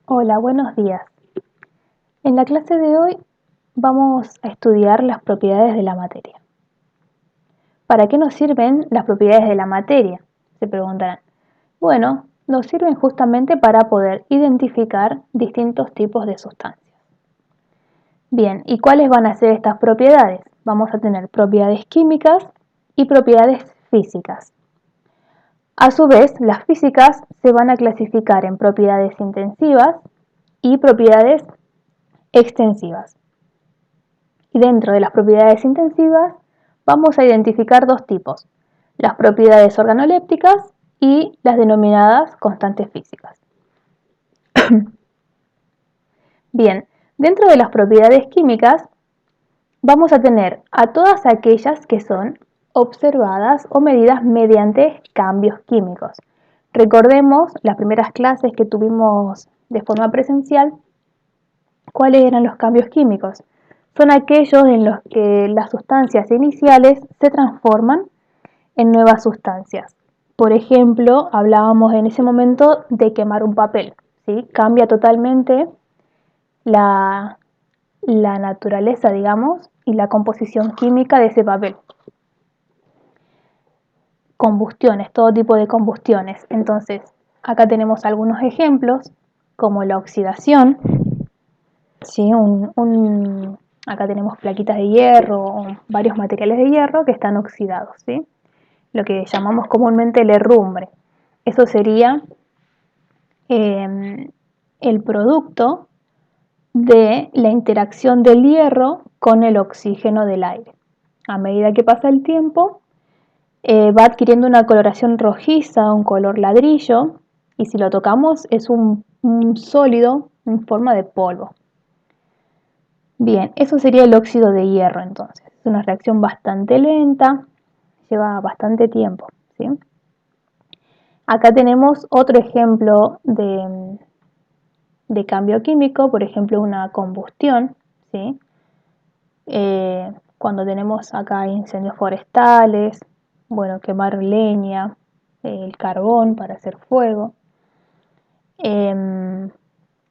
Hola, buenos días. En la clase de hoy vamos a estudiar las propiedades de la materia. ¿Para qué nos sirven las propiedades de la materia? Se preguntarán. Bueno, nos sirven justamente para poder identificar distintos tipos de sustancias. Bien, ¿y cuáles van a ser estas propiedades? Vamos a tener propiedades químicas y propiedades físicas. A su vez, las físicas se van a clasificar en propiedades intensivas y propiedades extensivas. Y dentro de las propiedades intensivas vamos a identificar dos tipos, las propiedades organolépticas y las denominadas constantes físicas. Bien, dentro de las propiedades químicas vamos a tener a todas aquellas que son observadas o medidas mediante cambios químicos. Recordemos las primeras clases que tuvimos de forma presencial, ¿cuáles eran los cambios químicos? Son aquellos en los que las sustancias iniciales se transforman en nuevas sustancias. Por ejemplo, hablábamos en ese momento de quemar un papel, ¿sí? Cambia totalmente la naturaleza, digamos, y la composición química de ese papel. Combustiones, todo tipo de combustiones. Entonces, acá tenemos algunos ejemplos, como la oxidación, ¿sí? Acá tenemos plaquitas de hierro, varios materiales de hierro que están oxidados, ¿sí? Lo que llamamos comúnmente el herrumbre. Eso sería el producto de la interacción del hierro con el oxígeno del aire. A medida que pasa el tiempo, va adquiriendo una coloración rojiza, un color ladrillo, y si lo tocamos es un sólido en forma de polvo. Bien, eso sería el óxido de hierro entonces. Es una reacción bastante lenta, lleva bastante tiempo, ¿sí? Acá tenemos otro ejemplo de cambio químico, por ejemplo una combustión, ¿sí? Cuando tenemos acá incendios forestales, bueno, quemar leña, el carbón para hacer fuego,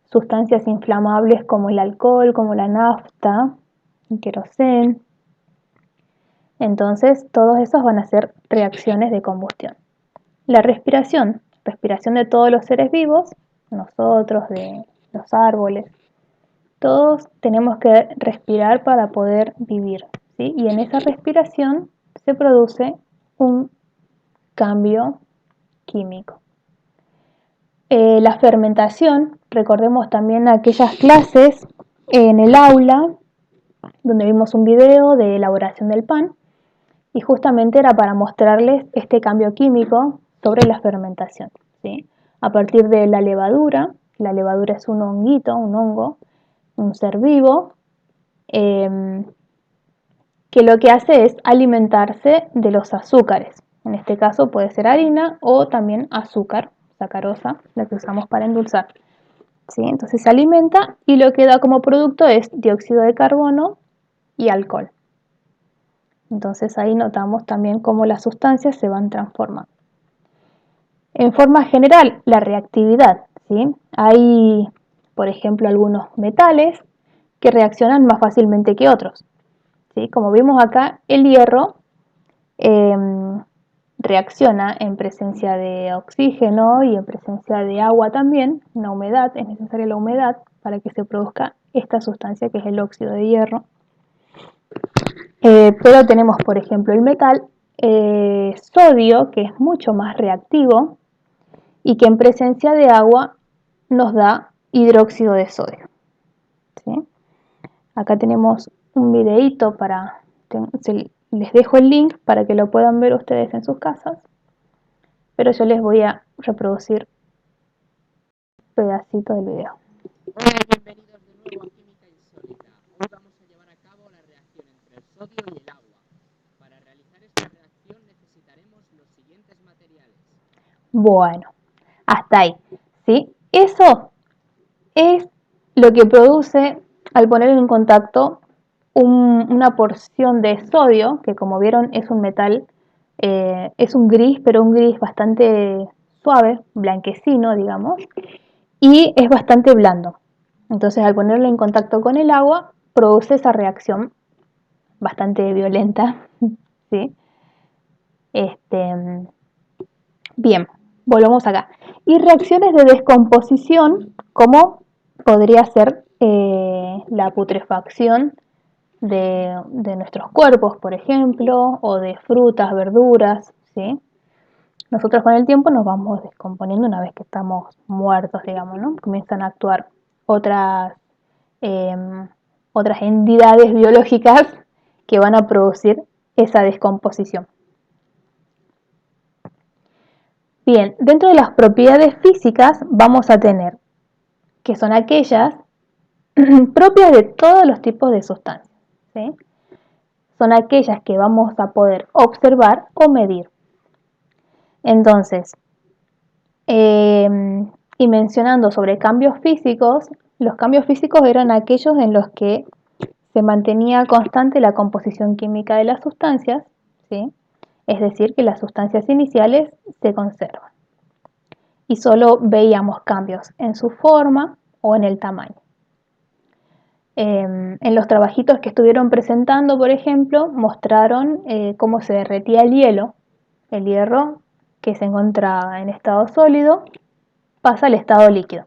sustancias inflamables como el alcohol, como la nafta, el queroseno. Entonces, todos esos van a ser reacciones de combustión. La respiración de todos los seres vivos, nosotros, de los árboles, todos tenemos que respirar para poder vivir, ¿sí? Y en esa respiración se produce un cambio químico. La fermentación, recordemos también aquellas clases en el aula donde vimos un video de elaboración del pan y justamente era para mostrarles este cambio químico sobre la fermentación, ¿sí? A partir de la levadura es un honguito, un hongo, un ser vivo, que lo que hace es alimentarse de los azúcares. En este caso puede ser harina o también azúcar, sacarosa, la que usamos para endulzar. ¿Sí? Entonces se alimenta y lo que da como producto es dióxido de carbono y alcohol. Entonces ahí notamos también cómo las sustancias se van transformando. En forma general, la reactividad, ¿sí? Hay, por ejemplo, algunos metales que reaccionan más fácilmente que otros, ¿sí? Como vimos acá, el hierro reacciona en presencia de oxígeno y en presencia de agua también, una humedad, es necesaria la humedad para que se produzca esta sustancia que es el óxido de hierro. Pero tenemos, por ejemplo, el metal sodio, que es mucho más reactivo y que en presencia de agua nos da hidróxido de sodio, ¿sí? Acá tenemos un videíto les dejo el link para que lo puedan ver ustedes en sus casas, pero yo les voy a reproducir un pedacito del video. Hola y bienvenidos de nuevo a Química Insólita. Hoy vamos a llevar a cabo la reacción entre el sodio y el agua. Para realizar esta reacción necesitaremos los siguientes materiales. Bueno, hasta ahí, ¿sí? Eso es lo que produce al poner en contacto una porción de sodio, que como vieron es un metal, es un gris, pero un gris bastante suave, blanquecino, digamos, y es bastante blando. Entonces al ponerlo en contacto con el agua produce esa reacción bastante violenta, ¿sí? Bien, volvamos acá. Y reacciones de descomposición, como podría ser la putrefacción de nuestros cuerpos, por ejemplo, o de frutas, verduras, ¿sí? Nosotros con el tiempo nos vamos descomponiendo una vez que estamos muertos, digamos, ¿no? Comienzan a actuar otras, eh, otras entidades biológicas que van a producir esa descomposición. Bien, dentro de las propiedades físicas vamos a tener que son aquellas propias de todos los tipos de sustancias, ¿sí? Son aquellas que vamos a poder observar o medir. Entonces, y mencionando sobre cambios físicos, los cambios físicos eran aquellos en los que se mantenía constante la composición química de las sustancias, ¿sí? Es decir, que las sustancias iniciales se conservan y solo veíamos cambios en su forma o en el tamaño. En los trabajitos que estuvieron presentando, por ejemplo, mostraron cómo se derretía el hierro que se encontraba en estado sólido pasa al estado líquido.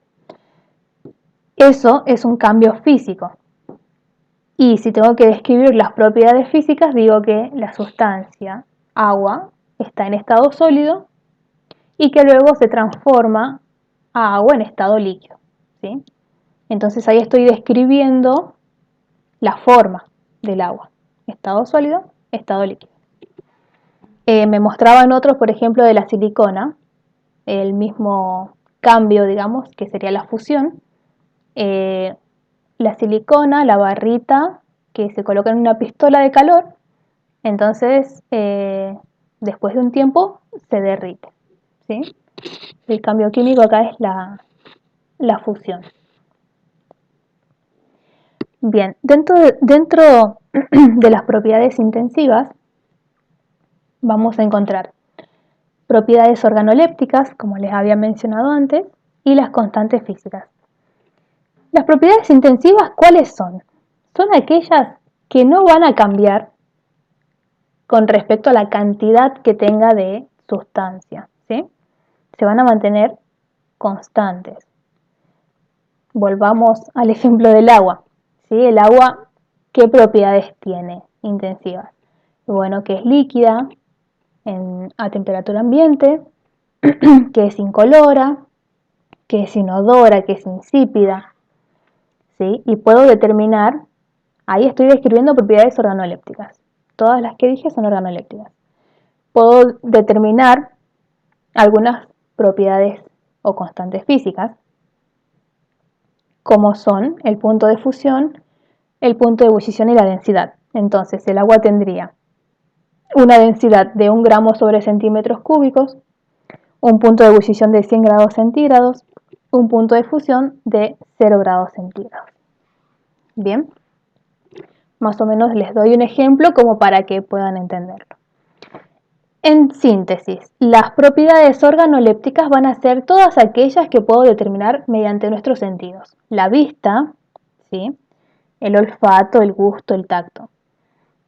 Eso es un cambio físico. Y si tengo que describir las propiedades físicas, digo que la sustancia agua está en estado sólido y que luego se transforma a agua en estado líquido, ¿sí? Entonces ahí estoy describiendo la forma del agua. Estado sólido, estado líquido. Me mostraban otros, por ejemplo, de la silicona, el mismo cambio, digamos, que sería la fusión. La silicona, la barrita que se coloca en una pistola de calor, entonces después de un tiempo se derrite, ¿sí? El cambio químico acá es la fusión. Bien, dentro de las propiedades intensivas vamos a encontrar propiedades organolépticas, como les había mencionado antes, y las constantes físicas. Las propiedades intensivas, ¿cuáles son? Son aquellas que no van a cambiar con respecto a la cantidad que tenga de sustancia, ¿sí? Se van a mantener constantes. Volvamos al ejemplo del agua, ¿sí? El agua, ¿qué propiedades tiene intensivas? Bueno, que es líquida a temperatura ambiente, que es incolora, que es inodora, que es insípida, ¿sí? Y puedo determinar, ahí estoy describiendo propiedades organolépticas. Todas las que dije son organolépticas. Puedo determinar algunas propiedades o constantes físicas, como son el punto de fusión, el punto de ebullición y la densidad. Entonces, el agua tendría una densidad de 1 gramo sobre centímetros cúbicos, un punto de ebullición de 100 grados centígrados, un punto de fusión de 0 grados centígrados. Bien, más o menos les doy un ejemplo como para que puedan entenderlo. En síntesis, las propiedades organolépticas van a ser todas aquellas que puedo determinar mediante nuestros sentidos. La vista, ¿sí? El olfato, el gusto, el tacto.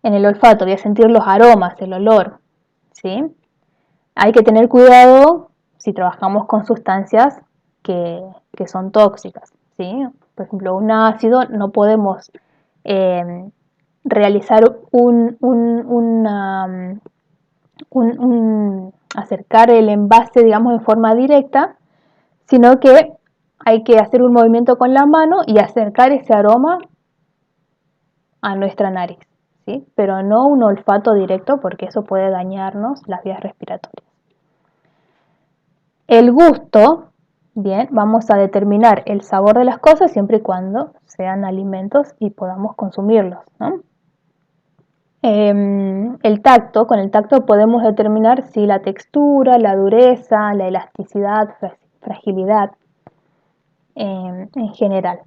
En el olfato voy a sentir los aromas, el olor, ¿sí? Hay que tener cuidado si trabajamos con sustancias que son tóxicas, ¿sí? Por ejemplo, un ácido no podemos realizar acercar el envase, digamos, en forma directa, sino que hay que hacer un movimiento con la mano y acercar ese aroma a nuestra nariz, ¿sí? Pero no un olfato directo porque eso puede dañarnos las vías respiratorias. El gusto, bien, vamos a determinar el sabor de las cosas siempre y cuando sean alimentos y podamos consumirlos, ¿no? El tacto, con el tacto podemos determinar si la textura, la dureza, la elasticidad, fragilidad, en general,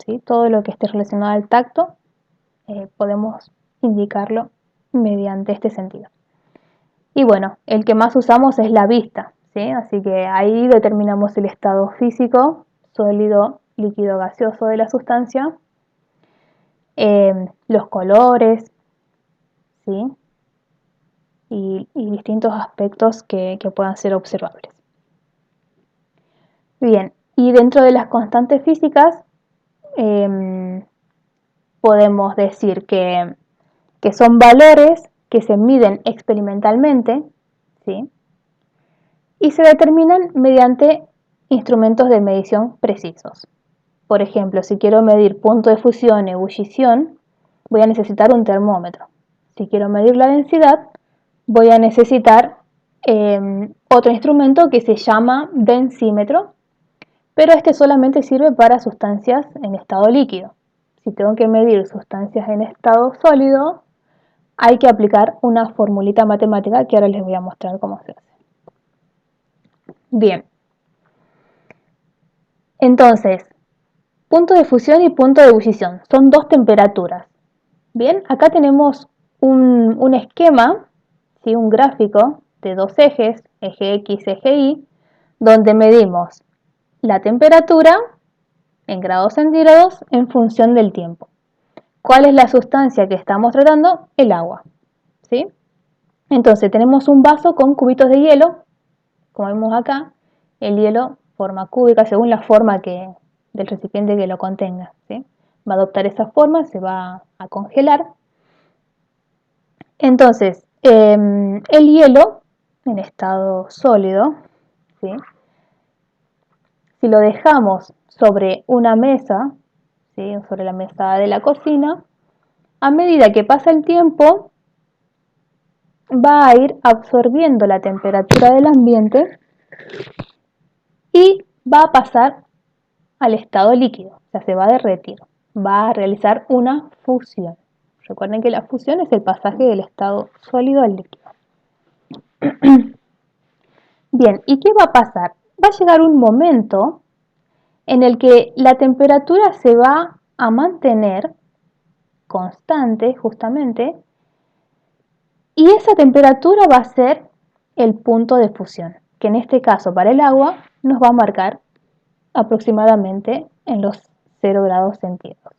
¿sí? Todo lo que esté relacionado al tacto podemos indicarlo mediante este sentido. Y bueno, el que más usamos es la vista, ¿sí? Así que ahí determinamos el estado físico sólido, líquido, gaseoso de la sustancia, los colores, ¿sí? y distintos aspectos que puedan ser observables. Bien, y dentro de las constantes físicas podemos decir que son valores que se miden experimentalmente, ¿sí? Y se determinan mediante instrumentos de medición precisos. Por ejemplo, si quiero medir punto de fusión y ebullición, voy a necesitar un termómetro. Si quiero medir la densidad, voy a necesitar otro instrumento que se llama densímetro, pero este solamente sirve para sustancias en estado líquido. Si tengo que medir sustancias en estado sólido, hay que aplicar una formulita matemática que ahora les voy a mostrar cómo se hace. Bien, entonces, punto de fusión y punto de ebullición son dos temperaturas. Bien, acá tenemos un esquema, ¿sí? Un gráfico de dos ejes, eje X, eje Y, donde medimos la temperatura en grados centígrados en función del tiempo. ¿Cuál es la sustancia que estamos tratando? El agua, ¿sí? Entonces tenemos un vaso con cubitos de hielo, como vemos acá, el hielo forma cúbica según la forma del recipiente que lo contenga, ¿sí? Va a adoptar esa forma, se va a congelar. Entonces, el hielo en estado sólido, ¿sí? Si lo dejamos sobre una mesa, ¿sí? Sobre la mesa de la cocina, a medida que pasa el tiempo, va a ir absorbiendo la temperatura del ambiente y va a pasar al estado líquido, o sea, se va a derretir, va a realizar una fusión. Recuerden que la fusión es el pasaje del estado sólido al líquido. Bien, ¿y qué va a pasar? Va a llegar un momento en el que la temperatura se va a mantener constante, justamente, y esa temperatura va a ser el punto de fusión, que en este caso para el agua nos va a marcar aproximadamente en los 0 grados centígrados.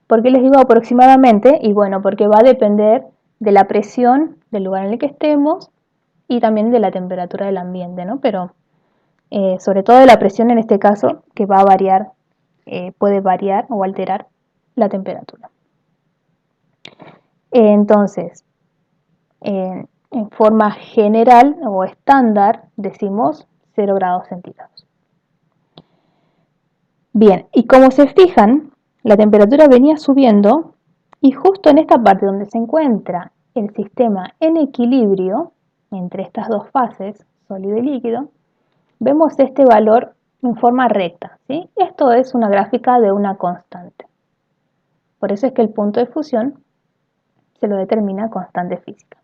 ¿Por qué les digo aproximadamente? Y bueno, porque va a depender de la presión del lugar en el que estemos y también de la temperatura del ambiente, ¿no? Pero sobre todo de la presión en este caso, que va a variar, puede variar o alterar la temperatura. Entonces, en forma general o estándar decimos 0 grados centígrados. Bien, y como se fijan, la temperatura venía subiendo y justo en esta parte donde se encuentra el sistema en equilibrio entre estas dos fases, sólido y líquido, vemos este valor en forma recta, ¿sí? Esto es una gráfica de una constante. Por eso es que el punto de fusión se lo determina constante física.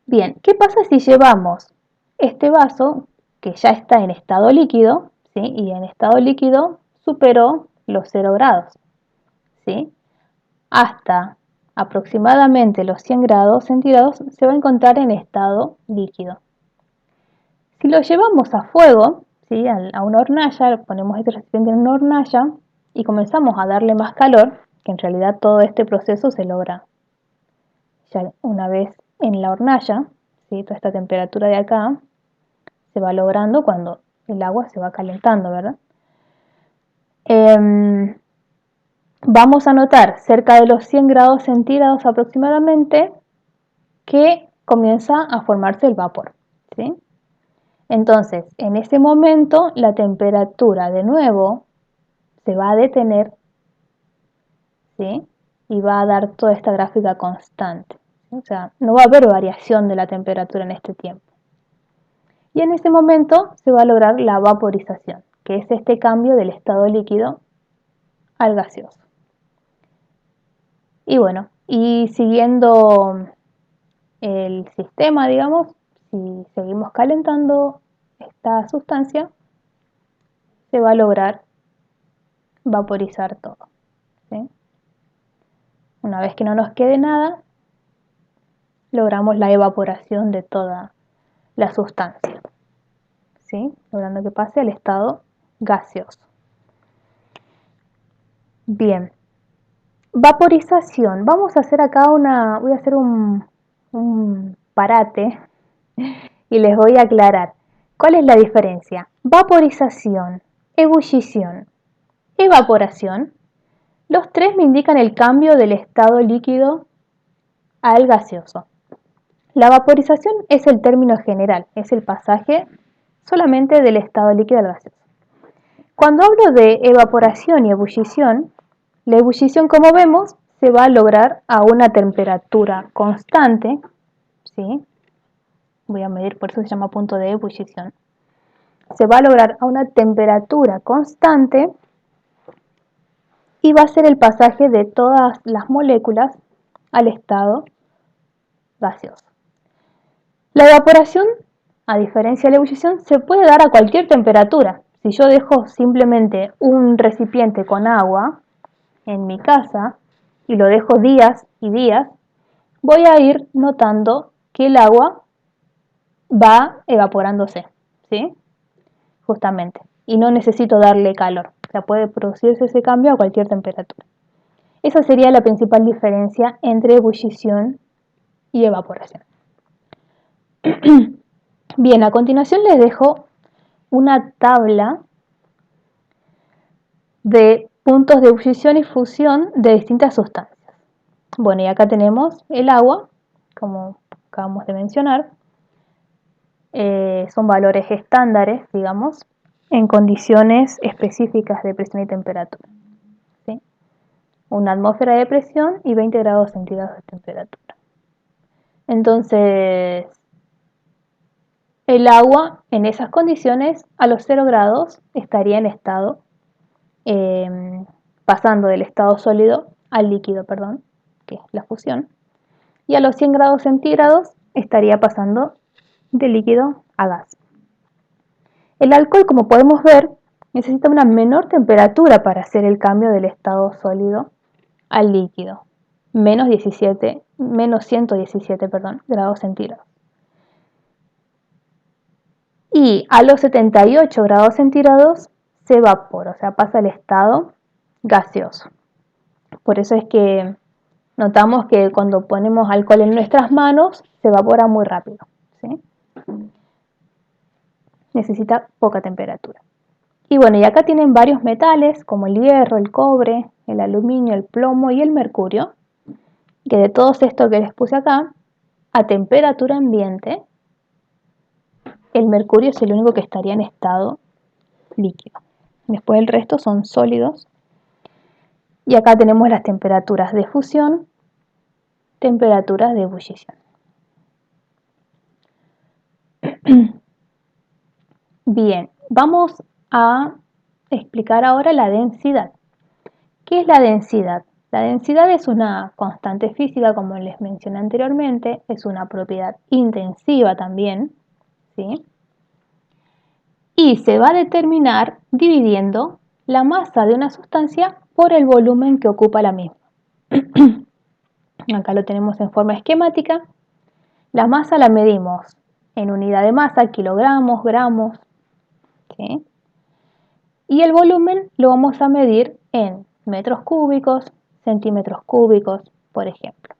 Bien, ¿qué pasa si llevamos este vaso que ya está en estado líquido, ¿sí? Y en estado líquido superó los 0 grados, ¿sí? Hasta aproximadamente los 100 grados centígrados se va a encontrar en estado líquido. Si lo llevamos a fuego, ¿sí? A una hornalla, ponemos este recipiente en una hornalla y comenzamos a darle más calor, que en realidad todo este proceso se logra ya una vez en la hornalla, ¿sí? Toda esta temperatura de acá se va logrando cuando el agua se va calentando, ¿verdad? Vamos a notar cerca de los 100 grados centígrados aproximadamente que comienza a formarse el vapor, ¿sí? Entonces, en ese momento la temperatura de nuevo se va a detener, ¿sí? Y va a dar toda esta gráfica constante, ¿sí? O sea, no va a haber variación de la temperatura en este tiempo. Y en ese momento se va a lograr la vaporización, que es este cambio del estado líquido al gaseoso. Y bueno, y siguiendo el sistema, digamos, si seguimos calentando esta sustancia, se va a lograr vaporizar todo, ¿sí? Una vez que no nos quede nada, logramos la evaporación de toda la sustancia, ¿sí? Logrando que pase al estado gaseoso. Bien, vaporización. Vamos a hacer acá voy a hacer un parate y les voy a aclarar. ¿Cuál es la diferencia? Vaporización, ebullición, evaporación. Los tres me indican el cambio del estado líquido al gaseoso. La vaporización es el término general, es el pasaje solamente del estado líquido al gaseoso. Cuando hablo de evaporación y ebullición, la ebullición, como vemos, se va a lograr a una temperatura constante, ¿sí? Voy a medir, por eso se llama punto de ebullición. Se va a lograr a una temperatura constante y va a ser el pasaje de todas las moléculas al estado gaseoso. La evaporación, a diferencia de la ebullición, se puede dar a cualquier temperatura. Si yo dejo simplemente un recipiente con agua en mi casa y lo dejo días y días, voy a ir notando que el agua va evaporándose, ¿sí? Justamente. Y no necesito darle calor. O sea, puede producirse ese cambio a cualquier temperatura. Esa sería la principal diferencia entre ebullición y evaporación. Bien, a continuación les dejo una tabla de puntos de ebullición y fusión de distintas sustancias. Bueno, y acá tenemos el agua, como acabamos de mencionar. Son valores estándares, digamos, en condiciones específicas de presión y temperatura. ¿Sí? Una atmósfera de presión y 20 grados centígrados de temperatura. Entonces, el agua en esas condiciones a los 0 grados estaría en estado, pasando del estado sólido al líquido, perdón, que es la fusión. Y a los 100 grados centígrados estaría pasando de líquido a gas. El alcohol, como podemos ver, necesita una menor temperatura para hacer el cambio del estado sólido al líquido, menos 117 grados centígrados. Y a los 78 grados centígrados se evapora, o sea, pasa al estado gaseoso. Por eso es que notamos que cuando ponemos alcohol en nuestras manos se evapora muy rápido, ¿sí? Necesita poca temperatura. Y bueno, y acá tienen varios metales como el hierro, el cobre, el aluminio, el plomo y el mercurio, que de todos estos que les puse acá, a temperatura ambiente, el mercurio es el único que estaría en estado líquido. Después el resto son sólidos. Y acá tenemos las temperaturas de fusión, temperaturas de ebullición. Bien, vamos a explicar ahora la densidad. ¿Qué es la densidad? La densidad es una constante física, como les mencioné anteriormente, es una propiedad intensiva también, ¿sí? Y se va a determinar dividiendo la masa de una sustancia por el volumen que ocupa la misma. Acá lo tenemos en forma esquemática. La masa la medimos en unidad de masa, kilogramos, gramos, ¿sí? Y el volumen lo vamos a medir en metros cúbicos, centímetros cúbicos, por ejemplo.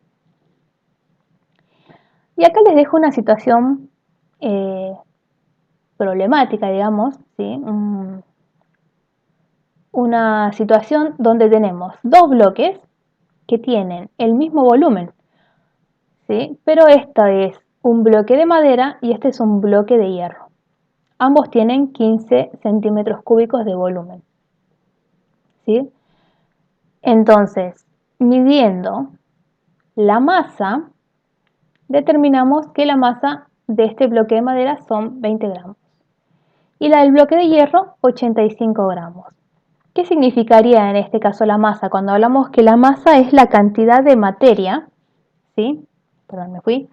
Y acá les dejo una situación problemática, digamos, ¿sí? Una situación donde tenemos dos bloques que tienen el mismo volumen, ¿sí? Pero este es un bloque de madera y este es un bloque de hierro. Ambos tienen 15 centímetros cúbicos de volumen, ¿sí? Entonces, midiendo la masa, determinamos que la masa de este bloque de madera son 20 gramos y la del bloque de hierro 85 gramos. ¿Qué significaría en este caso la masa? Cuando hablamos que la masa es la cantidad de materia, ¿sí? Perdón, me fui.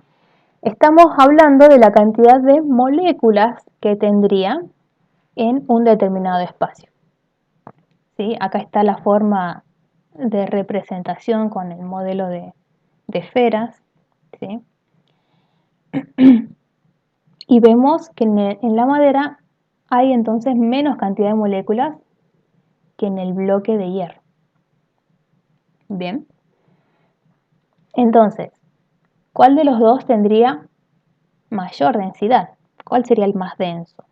Estamos hablando de la cantidad de moléculas que tendría en un determinado espacio, ¿sí? Acá está la forma de representación con el modelo de esferas, ¿sí? Y vemos que en la madera hay entonces menos cantidad de moléculas que en el bloque de hierro. Bien. Entonces, ¿cuál de los dos tendría mayor densidad? ¿Cuál sería el más denso?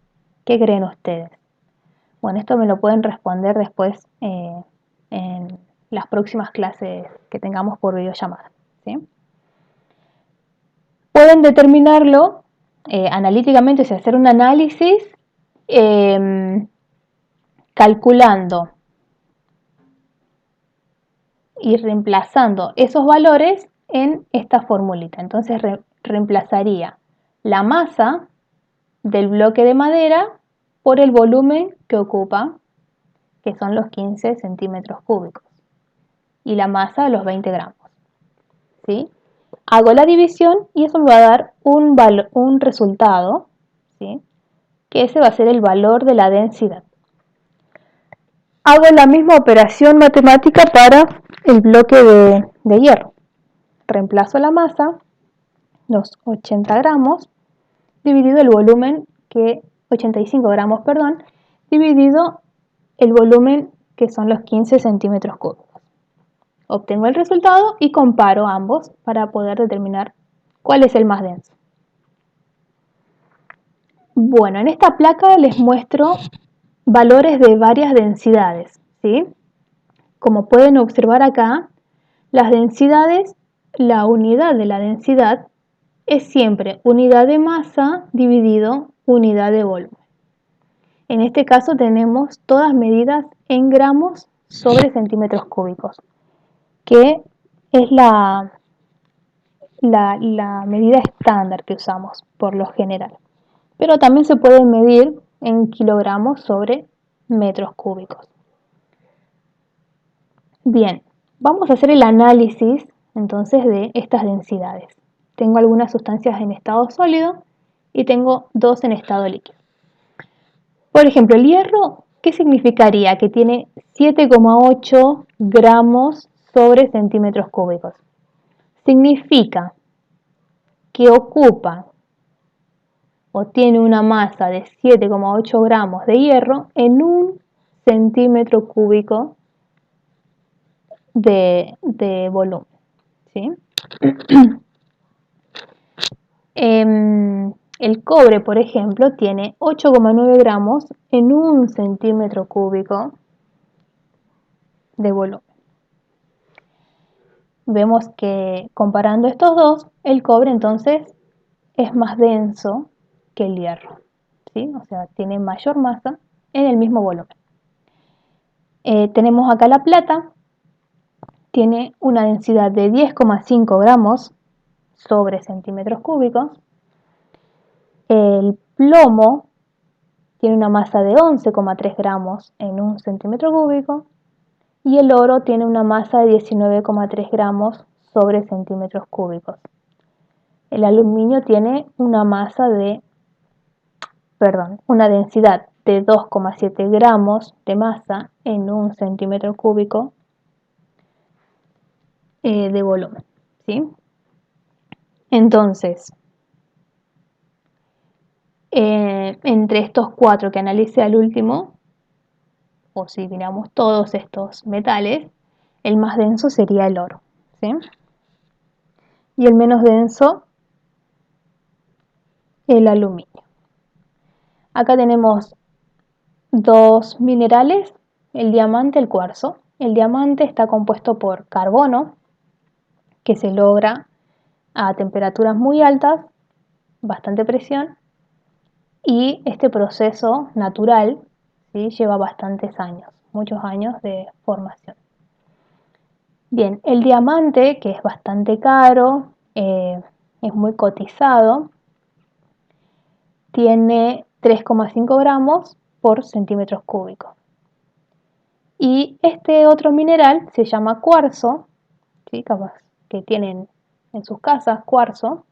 ¿Qué creen ustedes? Bueno, esto me lo pueden responder después en las próximas clases que tengamos por videollamada, ¿sí? Pueden determinarlo analíticamente, o sea, hacer un análisis calculando y reemplazando esos valores en esta formulita. Entonces reemplazaría la masa del bloque de madera por el volumen que ocupa, que son los 15 centímetros cúbicos, y la masa de los 20 gramos. ¿Sí? Hago la división y eso me va a dar un resultado, ¿sí? Que ese va a ser el valor de la densidad. Hago la misma operación matemática para el bloque de hierro. Reemplazo la masa, los 80 gramos, dividido el volumen, 85 gramos, perdón, dividido el volumen que son los 15 centímetros cúbicos. Obtengo el resultado y comparo ambos para poder determinar cuál es el más denso. Bueno, en esta placa les muestro valores de varias densidades, ¿sí? Como pueden observar acá, las densidades, la unidad de la densidad es siempre unidad de masa dividido unidad de volumen. En este caso tenemos todas medidas en gramos sobre centímetros cúbicos, que es la medida estándar que usamos por lo general. Pero también se puede medir en kilogramos sobre metros cúbicos. Bien, vamos a hacer el análisis entonces de estas densidades. Tengo algunas sustancias en estado sólido y tengo dos en estado líquido. Por ejemplo, el hierro, ¿qué significaría? Que tiene 7,8 gramos sobre centímetros cúbicos. Significa que ocupa o tiene una masa de 7,8 gramos de hierro en un centímetro cúbico de volumen. ¿Sí? El cobre, por ejemplo, tiene 8,9 gramos en un centímetro cúbico de volumen. Vemos que comparando estos dos, el cobre entonces es más denso que el hierro, ¿sí? O sea, tiene mayor masa en el mismo volumen. Tenemos acá la plata, tiene una densidad de 10,5 gramos sobre centímetros cúbicos. El plomo tiene una masa de 11,3 gramos en un centímetro cúbico y el oro tiene una masa de 19,3 gramos sobre centímetros cúbicos. El aluminio tiene una densidad de 2,7 gramos de masa en un centímetro cúbico de volumen, ¿sí? Entonces, entre estos cuatro que analicé al último, o si miramos todos estos metales, el más denso sería el oro, ¿sí? Y el menos denso, el aluminio. Acá tenemos dos minerales, el diamante y el cuarzo. El diamante está compuesto por carbono, que se logra a temperaturas muy altas, bastante presión, y este proceso natural, ¿sí?, lleva bastantes años, muchos años de formación. Bien, el diamante, que es bastante caro, es muy cotizado, tiene 3,5 gramos por centímetros cúbicos. Y este otro mineral se llama cuarzo, ¿sí?, capaz que tienen en sus casas cuarzo.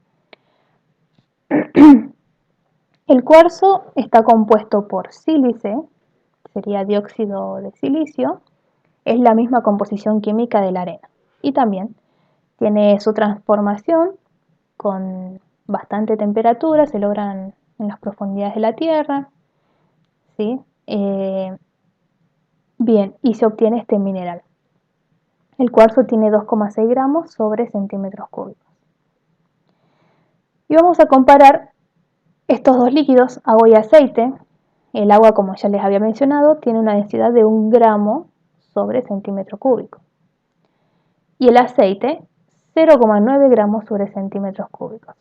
El cuarzo está compuesto por sílice, sería dióxido de silicio, es la misma composición química de la arena. Y también tiene su transformación con bastante temperatura, se logran en las profundidades de la Tierra. ¿sí? Bien, y se obtiene este mineral. El cuarzo tiene 2,6 gramos sobre centímetros cúbicos. Y vamos a comparar estos dos líquidos, agua y aceite. El agua, como ya les había mencionado, tiene una densidad de 1 gramo sobre centímetro cúbico. Y el aceite, 0,9 gramos sobre centímetros cúbicos.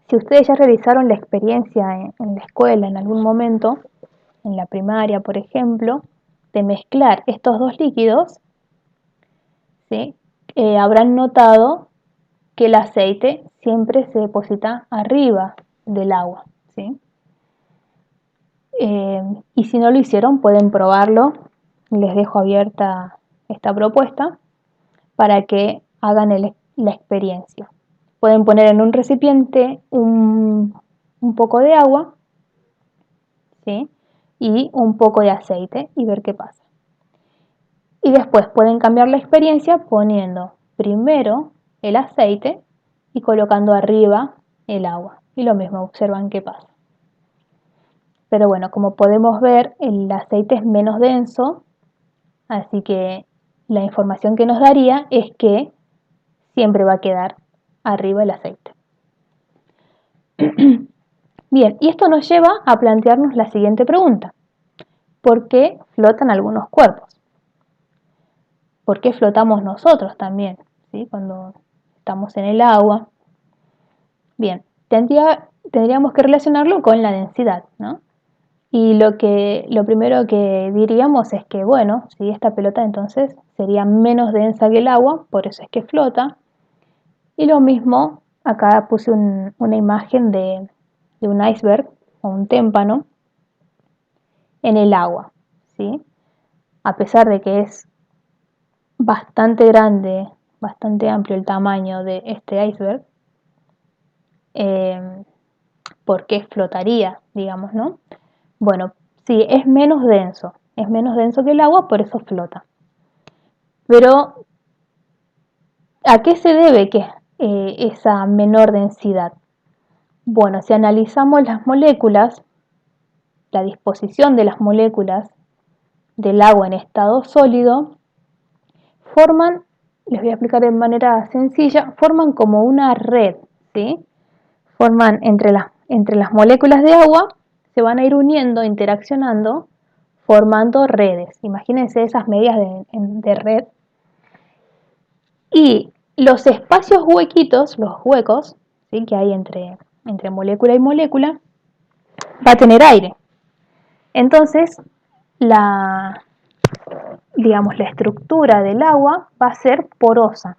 Si ustedes ya realizaron la experiencia en la escuela en algún momento, en la primaria por ejemplo, de mezclar estos dos líquidos, ¿sí? Habrán notado que el aceite siempre se deposita arriba del agua, ¿sí? Y si no lo hicieron, pueden probarlo. Les dejo abierta esta propuesta para que hagan la experiencia. Pueden poner en un recipiente un poco de agua, ¿sí? Y un poco de aceite y ver qué pasa. Y después pueden cambiar la experiencia poniendo primero el aceite y colocando arriba el agua. Y lo mismo, observan qué pasa. Pero bueno, como podemos ver, el aceite es menos denso, así que la información que nos daría es que siempre va a quedar arriba el aceite. Bien, y esto nos lleva a plantearnos la siguiente pregunta. ¿Por qué flotan algunos cuerpos? ¿Por qué flotamos nosotros también? ¿Sí? Cuando estamos en el agua. Bien, tendríamos que relacionarlo con la densidad, ¿no? Y lo primero que diríamos es que, bueno, si esta pelota entonces sería menos densa que el agua, por eso es que flota. Y lo mismo, acá puse una imagen de un iceberg o un témpano en el agua, ¿sí? A pesar de que es bastante grande, bastante amplio el tamaño de este iceberg, ¿por qué flotaría, digamos, no? Bueno, sí, es menos denso que el agua, por eso flota. Pero, ¿a qué se debe esa menor densidad? Bueno, si analizamos las moléculas, la disposición de las moléculas del agua en estado sólido, forman, les voy a explicar de manera sencilla, forman como una red, ¿sí? Forman entre las moléculas de agua, se van a ir uniendo, interaccionando, formando redes. Imagínense esas medias de red. Y los espacios huequitos, los huecos, ¿sí? Que hay entre molécula y molécula, va a tener aire. Entonces, digamos, la estructura del agua va a ser porosa.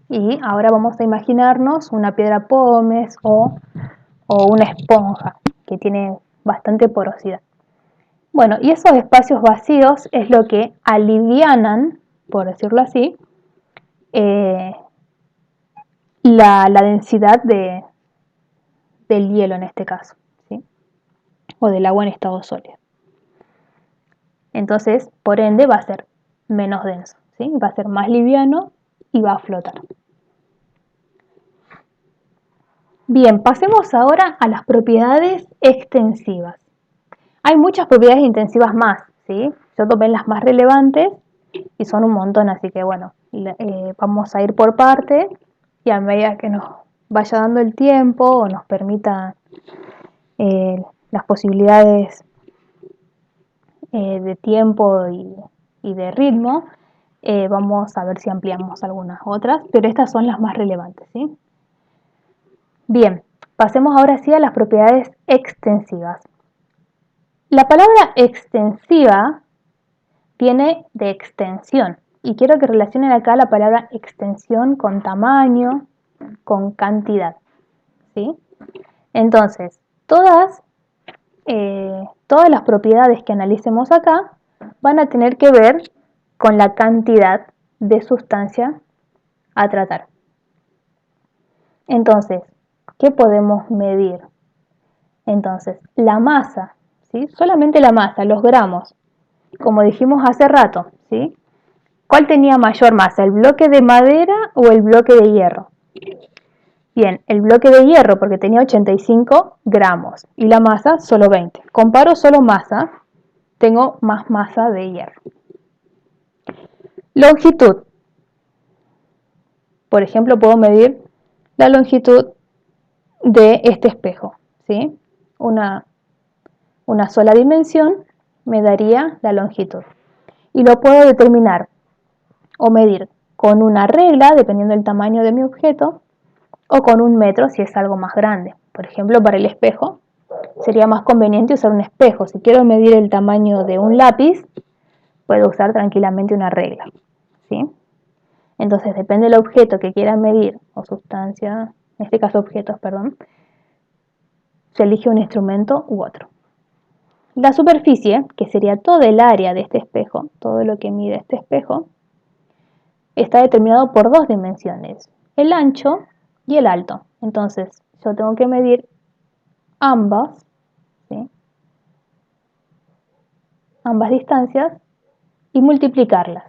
Y ahora vamos a imaginarnos una piedra pómez o una esponja que tiene bastante porosidad. Bueno, y esos espacios vacíos es lo que alivianan, por decirlo así, la densidad del hielo en este caso, ¿sí? O del agua en estado sólido. Entonces, por ende, va a ser menos denso, ¿sí? Va a ser más liviano y va a flotar. Bien, pasemos ahora a las propiedades extensivas. Hay muchas propiedades intensivas más, ¿sí? Yo tomé las más relevantes y son un montón, así que bueno, vamos a ir por parte y a medida que nos vaya dando el tiempo o nos permita las posibilidades de tiempo y de ritmo, vamos a ver si ampliamos algunas otras, pero estas son las más relevantes, ¿sí? Bien, pasemos ahora sí a las propiedades extensivas. La palabra extensiva viene de extensión y quiero que relacionen acá la palabra extensión con tamaño, con cantidad, ¿sí? Entonces, todas las propiedades que analicemos acá van a tener que ver con la cantidad de sustancia a tratar. Entonces, ¿qué podemos medir? Entonces, la masa, ¿sí? Solamente la masa, los gramos, como dijimos hace rato, ¿sí? ¿Cuál tenía mayor masa, el bloque de madera o el bloque de hierro? Bien, el bloque de hierro, porque tenía 85 gramos y la masa solo 20. Comparo solo masa, tengo más masa de hierro. Longitud. Por ejemplo, puedo medir la longitud de este espejo, ¿sí? Una sola dimensión me daría la longitud. Y lo puedo determinar o medir con una regla, dependiendo del tamaño de mi objeto, o con un metro si es algo más grande. Por ejemplo, para el espejo, sería más conveniente usar un espejo. Si quiero medir el tamaño de un lápiz, puedo usar tranquilamente una regla, ¿sí? Entonces, depende del objeto que quiera medir, o sustancia, en este caso objetos, perdón, se elige un instrumento u otro. La superficie, que sería todo el área de este espejo, todo lo que mide este espejo, está determinado por dos dimensiones, el ancho y el alto. Entonces, yo tengo que medir ambas, ¿sí? Ambas distancias y multiplicarlas.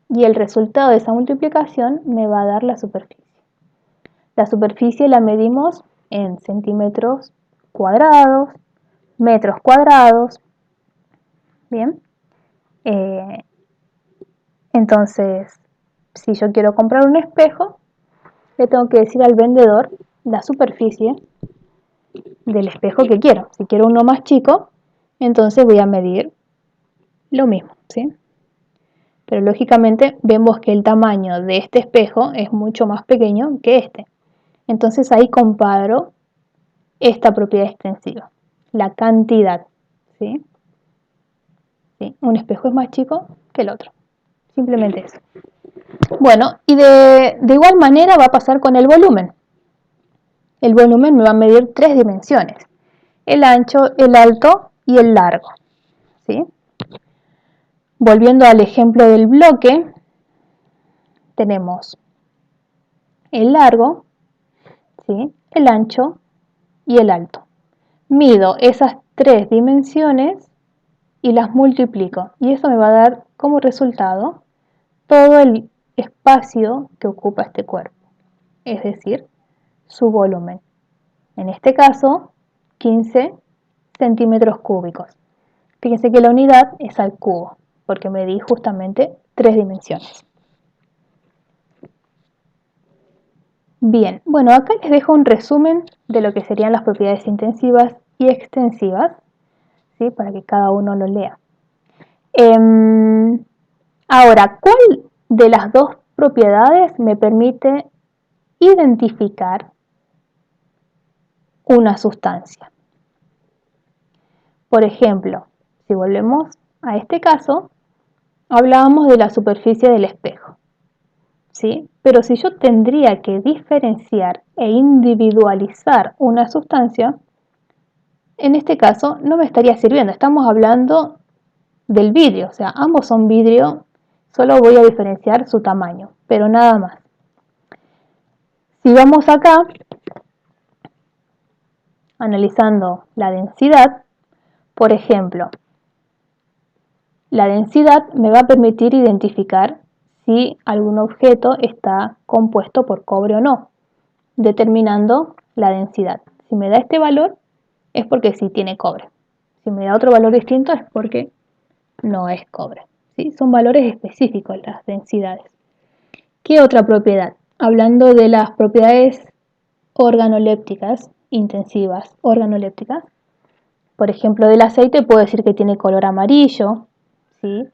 Y el resultado de esa multiplicación me va a dar la superficie. La superficie la medimos en centímetros cuadrados, metros cuadrados. Bien. Entonces, si yo quiero comprar un espejo, le tengo que decir al vendedor la superficie del espejo que quiero. Si quiero uno más chico, entonces voy a medir lo mismo, ¿sí? Pero lógicamente vemos que el tamaño de este espejo es mucho más pequeño que este. Entonces ahí comparo esta propiedad extensiva, la cantidad, ¿sí? ¿Sí? Un espejo es más chico que el otro. Simplemente eso. Bueno, y de igual manera va a pasar con el volumen. El volumen me va a medir tres dimensiones: el ancho, el alto y el largo, ¿sí? Volviendo al ejemplo del bloque, tenemos el largo, ¿sí? El ancho y el alto. Mido esas tres dimensiones y las multiplico, y eso me va a dar como resultado todo el espacio que ocupa este cuerpo, es decir, su volumen. En este caso, 15 centímetros cúbicos. Fíjense que la unidad es al cubo, porque medí justamente tres dimensiones. Bien, bueno, acá les dejo un resumen de lo que serían las propiedades intensivas y extensivas, ¿sí? Para que cada uno lo lea. Ahora, ¿cuál de las dos propiedades me permite identificar una sustancia? Por ejemplo, si volvemos a este caso, hablábamos de la superficie del espejo, ¿sí? Pero si yo tendría que diferenciar e individualizar una sustancia, en este caso no me estaría sirviendo. Estamos hablando del vidrio, o sea, ambos son vidrio, solo voy a diferenciar su tamaño, pero nada más. Si vamos acá, analizando la densidad, por ejemplo, la densidad me va a permitir identificar si algún objeto está compuesto por cobre o no, determinando la densidad. Si me da este valor es porque sí tiene cobre. Si me da otro valor distinto es porque no es cobre, ¿sí? Son valores específicos las densidades. ¿Qué otra propiedad? Hablando de las propiedades organolépticas, intensivas organolépticas, por ejemplo, del aceite puedo decir que tiene color amarillo, ¿sí?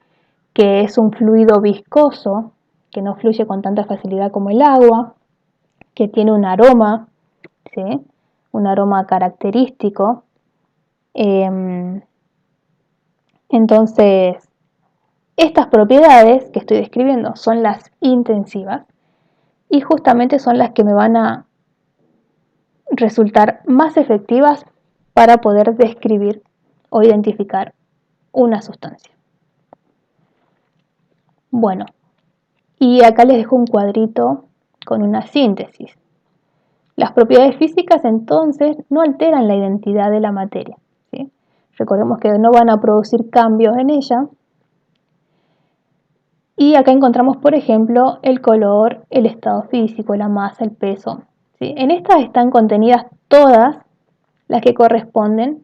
Que es un fluido viscoso, que no fluye con tanta facilidad como el agua, que tiene un aroma, ¿sí? Un aroma característico. Entonces, estas propiedades que estoy describiendo son las intensivas y justamente son las que me van a resultar más efectivas para poder describir o identificar una sustancia. Bueno, y acá les dejo un cuadrito con una síntesis. Las propiedades físicas entonces no alteran la identidad de la materia, ¿sí? Recordemos que no van a producir cambios en ella. Y acá encontramos, por ejemplo, el color, el estado físico, la masa, el peso, ¿sí? En estas están contenidas todas las que corresponden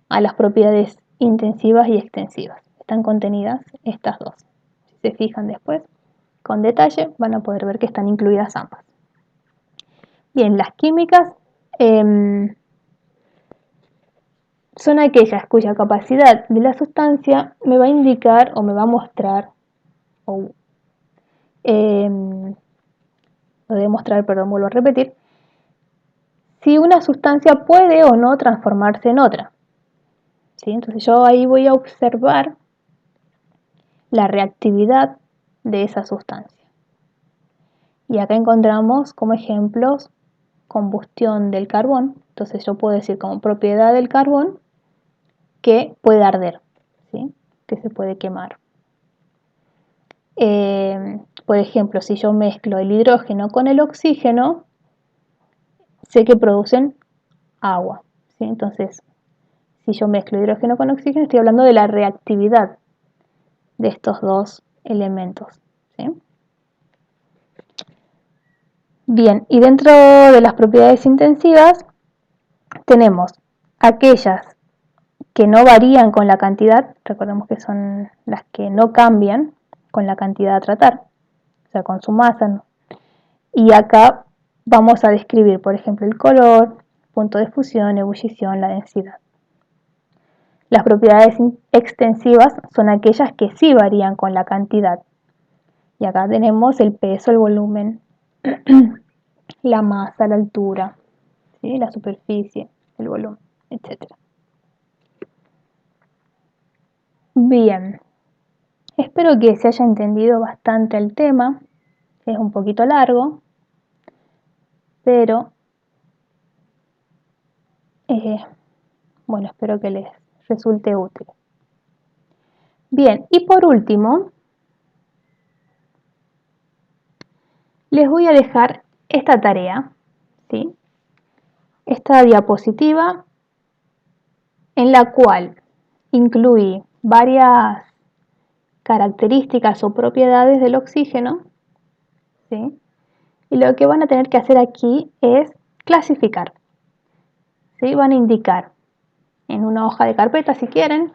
a las propiedades intensivas y extensivas. Están contenidas estas dos. Si se fijan después con detalle, van a poder ver que están incluidas ambas. Bien, las químicas son aquellas cuya capacidad de la sustancia me va a indicar o me va a mostrar, o lo de mostrar, perdón, vuelvo a repetir, si una sustancia puede o no transformarse en otra. ¿Sí? Entonces yo ahí voy a observar la reactividad de esa sustancia. Y acá encontramos como ejemplos combustión del carbón. Entonces yo puedo decir como propiedad del carbón que puede arder, ¿sí? Que se puede quemar. Por ejemplo, si yo mezclo el hidrógeno con el oxígeno, sé que producen agua, ¿sí? Entonces, si yo mezclo hidrógeno con oxígeno, estoy hablando de la reactividad de estos dos elementos, ¿sí? Bien, y dentro de las propiedades intensivas tenemos aquellas que no varían con la cantidad, recordemos que son las que no cambian con la cantidad a tratar, o sea, con su masa, ¿no? Y acá vamos a describir, por ejemplo, el color, punto de fusión, ebullición, la densidad. Las propiedades extensivas son aquellas que sí varían con la cantidad. Y acá tenemos el peso, el volumen, la masa, la altura, ¿sí? La superficie, el volumen, etc. Bien, espero que se haya entendido bastante el tema. Es un poquito largo, pero bueno, espero que les resulte útil. Bien, y por último, les voy a dejar esta tarea, ¿sí? Esta diapositiva en la cual incluí varias características o propiedades del oxígeno, ¿sí? Y lo que van a tener que hacer aquí es clasificar, ¿sí? Van a indicar en una hoja de carpeta si quieren,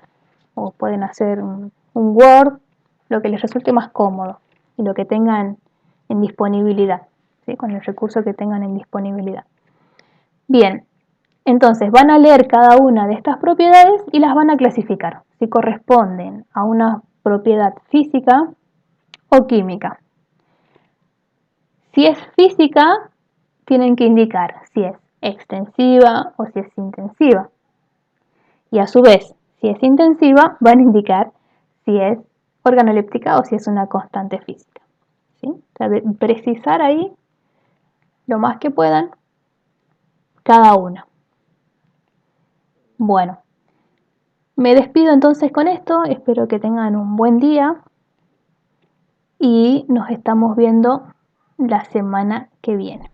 o pueden hacer un Word, lo que les resulte más cómodo y lo que tengan en disponibilidad, ¿sí? Con el recurso que tengan en disponibilidad. Bien, entonces van a leer cada una de estas propiedades y las van a clasificar, si corresponden a una propiedad física o química. Si es física, tienen que indicar si es extensiva o si es intensiva. Y a su vez, si es intensiva, van a indicar si es organoléptica o si es una constante física, ¿sí? O sea, precisar ahí lo más que puedan cada una. Bueno, me despido entonces con esto, espero que tengan un buen día y nos estamos viendo la semana que viene.